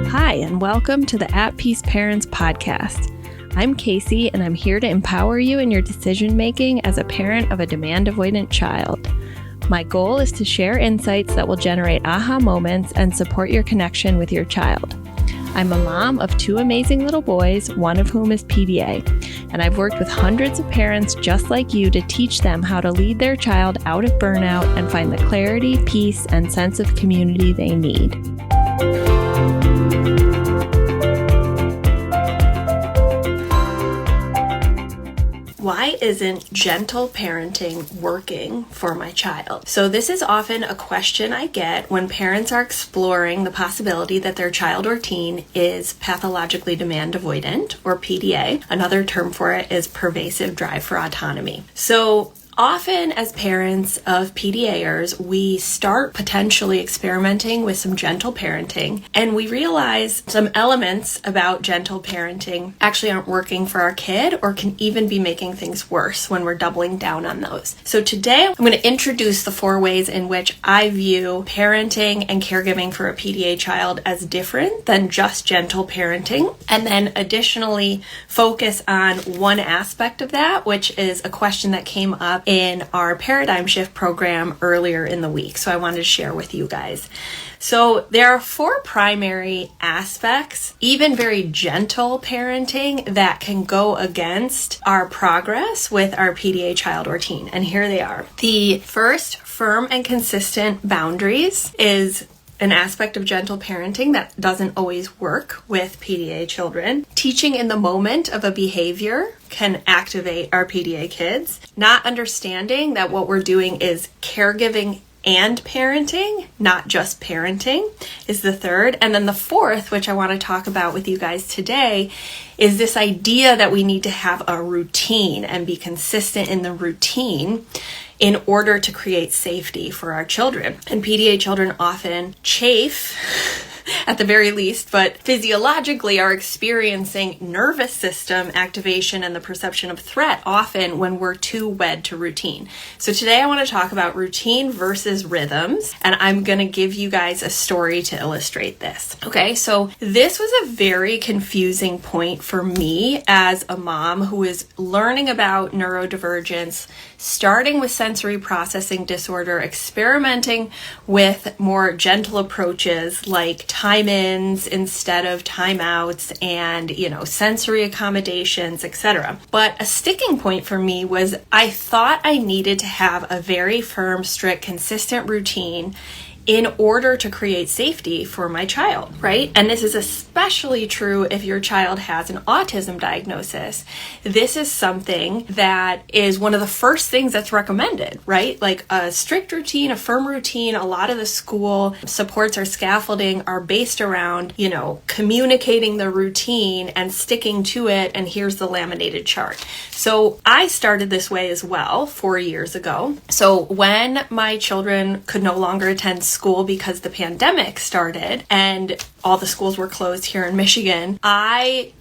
Hi, and welcome to the At Peace Parents podcast. I'm Casey, and I'm here to empower you in your decision-making as a parent of a demand-avoidant child. My goal is to share insights that will generate aha moments and support your connection with your child. I'm a mom of two amazing little boys, one of whom is PDA, and I've worked with hundreds of parents just like you to teach them how to lead their child out of burnout and find the clarity, peace, and sense of community they need. Why isn't gentle parenting working for my child? So this is often a question I get when parents are exploring the possibility that their child or teen is pathologically demand avoidant, or PDA. Another term for it is pervasive drive for autonomy. So often as parents of PDAers, we start potentially experimenting with some gentle parenting, and we realize some elements about gentle parenting actually aren't working for our kid or can even be making things worse when we're doubling down on those. So today I'm going to introduce the 4 ways in which I view parenting and caregiving for a PDA child as different than just gentle parenting, and then additionally focus on one aspect of that, which is a question that came up in our paradigm shift program earlier in the week. So I wanted to share with you guys. So there are 4 primary aspects, even very gentle parenting, that can go against our progress with our PDA child or teen. And here they are. The first, firm and consistent boundaries, is an aspect of gentle parenting that doesn't always work with PDA children. Teaching in the moment of a behavior can activate our PDA kids. Not understanding that what we're doing is caregiving and parenting, not just parenting, is the third. And then the fourth, which I want to talk about with you guys today, is this idea that we need to have a routine and be consistent in the routine in order to create safety for our children. And PDA children often chafe, at the very least, but physiologically are experiencing nervous system activation and the perception of threat often when we're too wed to routine. So today I want to talk about routine versus rhythms, and I'm going to give you guys a story to illustrate this. Okay, so this was a very confusing point for me as a mom who is learning about neurodivergence, starting with sensory processing disorder, experimenting with more gentle approaches like time-ins instead of time-outs and, sensory accommodations, etc. But a sticking point for me was I thought I needed to have a very firm, strict, consistent routine in order to create safety for my child, right? And this is especially true if your child has an autism diagnosis. This is something that is one of the first things that's recommended, right? Like a strict routine, a firm routine. A lot of the school supports or scaffolding are based around, communicating the routine and sticking to it, and here's the laminated chart. So I started this way as well 4 years ago. So when my children could no longer attend school because the pandemic started and all the schools were closed here in Michigan, I,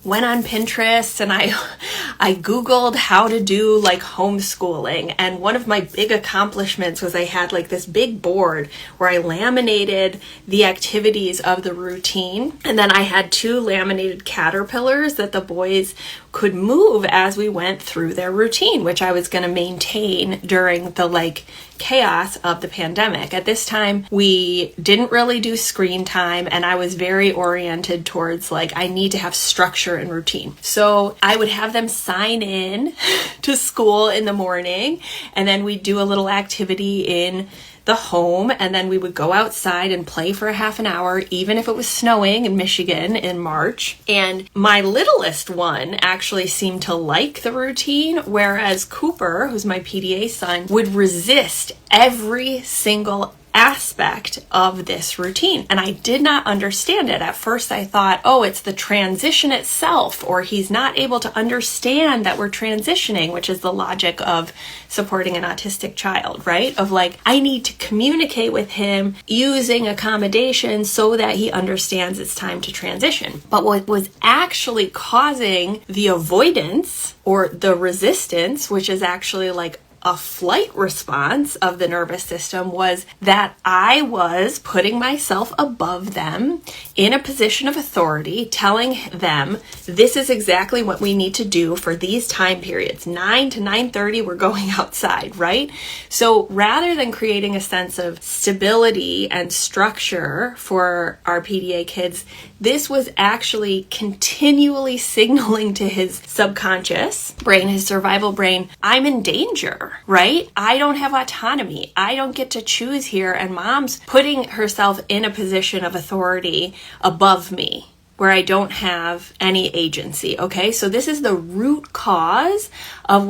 went on Pinterest and I Googled how to do like homeschooling. And one of my big accomplishments was I had like this big board where I laminated the activities of the routine. And then I had 2 laminated caterpillars that the boys could move as we went through their routine, which I was going to maintain during the chaos of the pandemic. At this time, we didn't really do screen time, and I was very oriented towards I need to have structure and routine. So I would have them sign in to school in the morning, and then we'd do a little activity in the home, and then we would go outside and play for a half an hour, even if it was snowing in Michigan in March. And my littlest one actually seemed to like the routine, whereas Cooper, who's my PDA son, would resist every single aspect of this routine. And I did not understand it. At first I thought, oh, it's the transition itself, or he's not able to understand that we're transitioning, which is the logic of supporting an autistic child, right? Of like, I need to communicate with him using accommodation so that he understands it's time to transition. But what was actually causing the avoidance or the resistance, which is actually like a flight response of the nervous system was that I was putting myself above them in a position of authority, telling them this is exactly what we need to do for these time periods. 9 to 9:30, we're going outside, right? So rather than creating a sense of stability and structure for our PDA kids, this was actually continually signaling to his subconscious brain, his survival brain, I'm in danger, right? I don't have autonomy. I don't get to choose here. And mom's putting herself in a position of authority above me, where I don't have any agency, okay? So this is the root cause of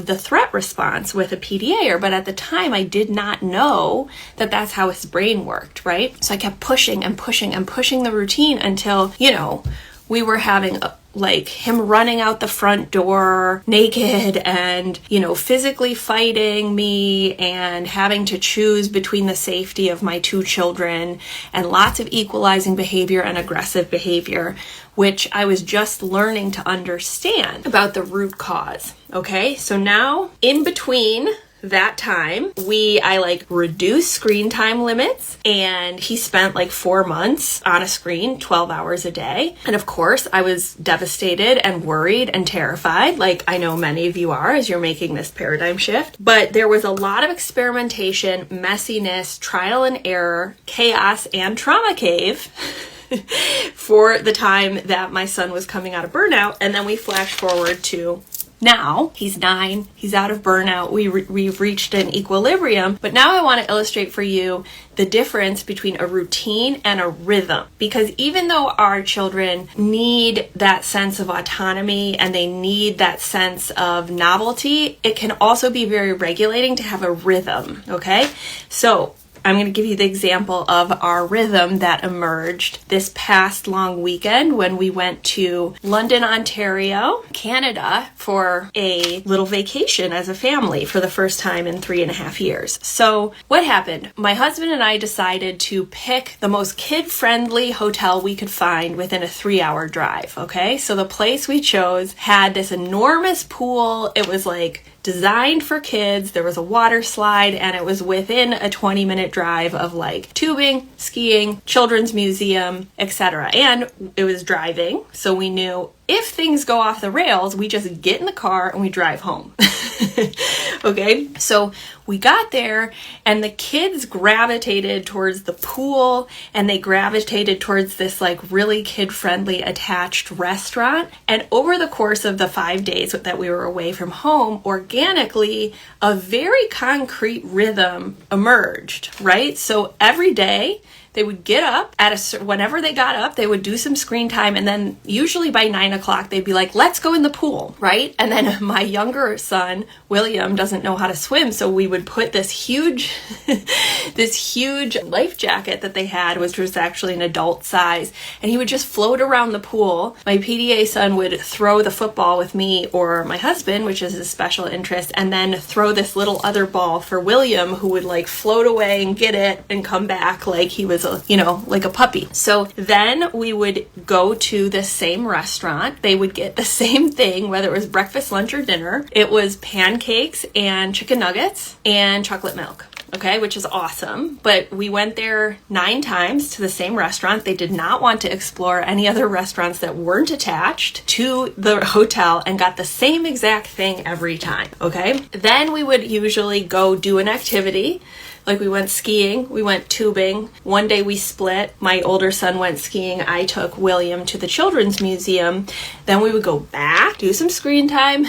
the threat response with a PDA, but at the time I did not know that that's how his brain worked, right? So I kept pushing and pushing and pushing the routine until, we were having like him running out the front door naked and, physically fighting me and having to choose between the safety of my two children and lots of equalizing behavior and aggressive behavior, which I was just learning to understand about the root cause. Okay, so now in between that time, I reduced screen time limits, and he spent 4 months on a screen, 12 hours a day. And of course, I was devastated and worried and terrified, like I know many of you are as you're making this paradigm shift. But there was a lot of experimentation, messiness, trial and error, chaos, and trauma cave for the time that my son was coming out of burnout. And then we flash forward to now. He's 9, he's out of burnout, we've reached an equilibrium, but now I want to illustrate for you the difference between a routine and a rhythm. Because even though our children need that sense of autonomy and they need that sense of novelty, it can also be very regulating to have a rhythm, okay? So I'm going to give you the example of our rhythm that emerged this past long weekend when we went to London, Ontario, Canada for a little vacation as a family for the first time in 3.5 years. So what happened? My husband and I decided to pick the most kid-friendly hotel we could find within a 3-hour drive, okay? So the place we chose had this enormous pool. It was designed for kids. There was a water slide, and it was within a 20-minute drive of tubing, skiing, children's museum, etc. And it was driving, so we knew if things go off the rails, we just get in the car and we drive home. Okay, so we got there and the kids gravitated towards the pool and they gravitated towards this really kid-friendly attached restaurant. And over the course of the 5 days that we were away from home, organically, a very concrete rhythm emerged, right? So every day, they would get up whenever they got up, they would do some screen time. And then usually by 9 o'clock, they'd be like, let's go in the pool, right? And then my younger son, William, doesn't know how to swim. So we would put this huge life jacket that they had, which was actually an adult size. And he would just float around the pool. My PDA son would throw the football with me or my husband, which is his special interest, and then throw this little other ball for William, who would float away and get it and come back like he was like a puppy. So then we would go to the same restaurant. They would get the same thing, whether it was breakfast, lunch, or dinner. It was pancakes and chicken nuggets and chocolate milk. Okay, which is awesome. But we went there 9 times to the same restaurant. They did not want to explore any other restaurants that weren't attached to the hotel and got the same exact thing every time. Okay, then we would usually go do an activity. We went skiing, we went tubing. One day we split. My older son went skiing. I took William to the children's museum. Then we would go back, do some screen time,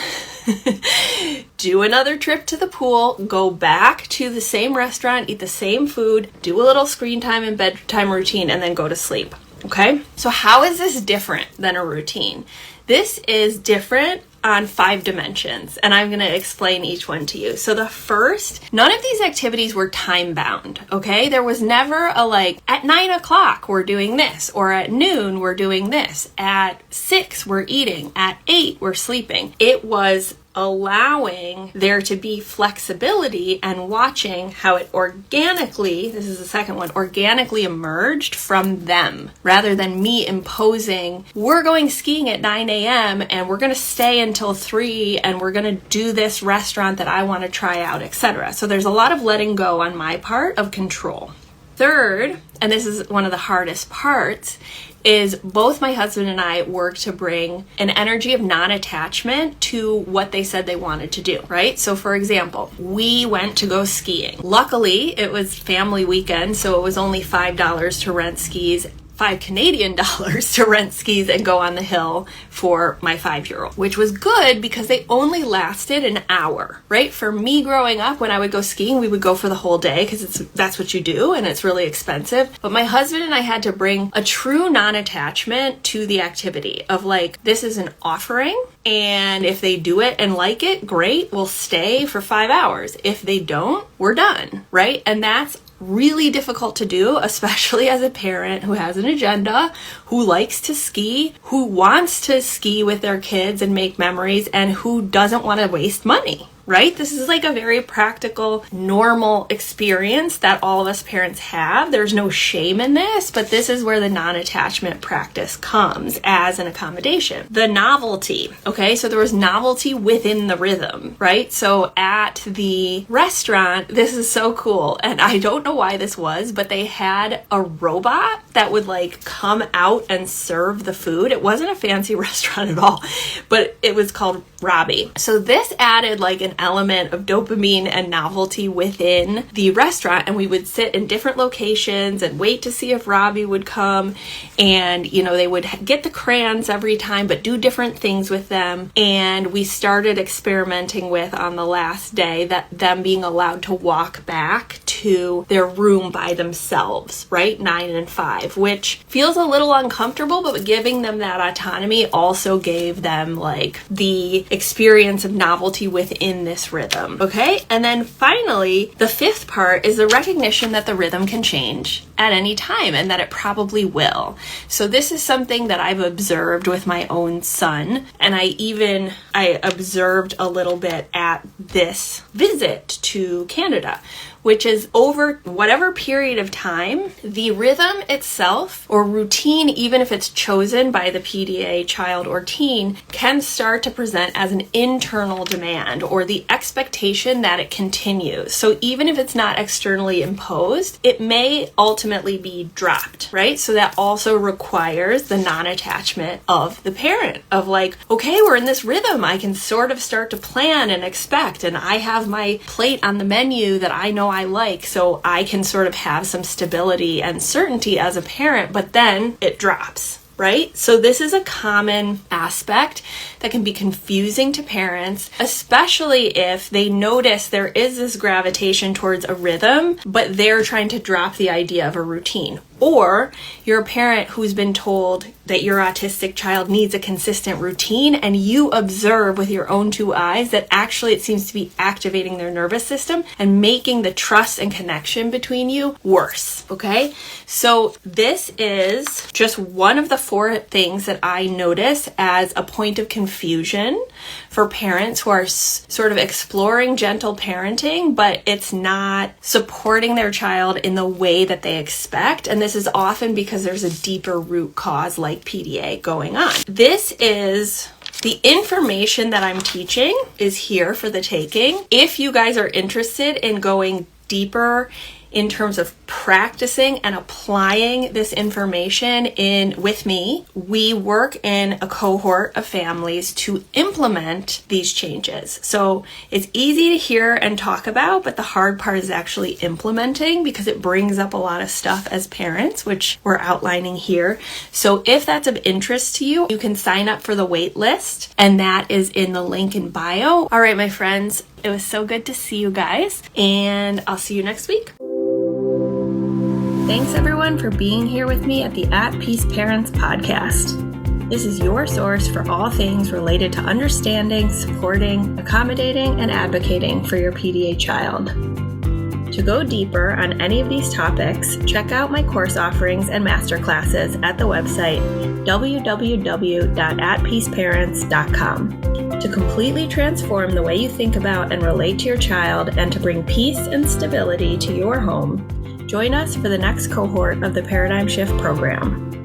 do another trip to the pool, go back to the same restaurant, eat the same food, do a little screen time and bedtime routine, and then go to sleep. Okay? So how is this different than a routine? This is different on 5 dimensions, and I'm going to explain each one to you. So the first, none of these activities were time bound, okay? There was never at 9 o'clock we're doing this, or at noon we're doing this, at 6 we're eating, at 8 we're sleeping. It was allowing there to be flexibility and watching how it organically, this is the second one, organically emerged from them rather than me imposing, we're going skiing at 9 a.m. and we're going to stay until 3 and we're going to do this restaurant that I want to try out, etc. So there's a lot of letting go on my part of control. Third, and this is one of the hardest parts, is both my husband and I work to bring an energy of non-attachment to what they said they wanted to do, right? So for example, we went to go skiing. Luckily, it was family weekend, so it was only $5 to rent skis, $5 Canadian to rent skis and go on the hill for my 5-year-old, which was good because they only lasted an hour, right? For me growing up, when I would go skiing, we would go for the whole day because that's what you do and it's really expensive. But my husband and I had to bring a true non-attachment to the activity of like, this is an offering, and if they do it and like it, great, we'll stay for 5 hours. If they don't, we're done, right? And that's really difficult to do, especially as a parent who has an agenda, who likes to ski, who wants to ski with their kids and make memories, and who doesn't want to waste money, right? This is like a very practical, normal experience that all of us parents have. There's no shame in this, but this is where the non-attachment practice comes as an accommodation. The novelty, okay? So there was novelty within the rhythm, right? So at the restaurant, this is so cool, and I don't know why this was, but they had a robot that would like come out and serve the food. It wasn't a fancy restaurant at all, but it was called Robbie. So this added like an element of dopamine and novelty within the restaurant, and we would sit in different locations and wait to see if Robbie would come, and you know, they would get the crayons every time but do different things with them. And we started experimenting with, on the last day, that them being allowed to walk back to their room by themselves, right? 9 and 5, which feels a little uncomfortable, but giving them that autonomy also gave them like the experience of novelty within this rhythm, okay? And then finally, the fifth part is the recognition that the rhythm can change at any time and that it probably will. So this is something that I've observed with my own son, and I observed a little bit at this visit to Canada, which is over whatever period of time, the rhythm itself or routine, even if it's chosen by the PDA child or teen, can start to present as an internal demand or the expectation that it continues. So even if it's not externally imposed, it may ultimately be dropped, right? So that also requires the non-attachment of the parent of like, okay, we're in this rhythm. I can sort of start to plan and expect, and I have my plate on the menu that I know I like, so I can sort of have some stability and certainty as a parent, but then it drops, right? So this is a common aspect that can be confusing to parents, especially if they notice there is this gravitation towards a rhythm, but they're trying to drop the idea of a routine. Or you're a parent who's been told that your autistic child needs a consistent routine, and you observe with your own 2 eyes that actually it seems to be activating their nervous system and making the trust and connection between you worse, okay? So this is just one of the 4 things that I notice as a point of confusion for parents who are sort of exploring gentle parenting, but it's not supporting their child in the way that they expect. And this is often because there's a deeper root cause like PDA going on. This is the information that I'm teaching is here for the taking. If you guys are interested in going deeper in terms of practicing and applying this information in with me, we work in a cohort of families to implement these changes. So it's easy to hear and talk about, but the hard part is actually implementing, because it brings up a lot of stuff as parents, which we're outlining here. So if that's of interest to you, you can sign up for the wait list, and that is in the link in bio. All right, my friends, it was so good to see you guys, and I'll see you next week. Thanks everyone for being here with me at the At Peace Parents podcast. This is your source for all things related to understanding, supporting, accommodating, and advocating for your PDA child. To To go deeper on any of these topics, check out my course offerings and masterclasses at the website www.atpeaceparents.com. To completely transform the way you think about and relate to your child and to bring peace and stability to your home, join us for the next cohort of the Paradigm Shift program.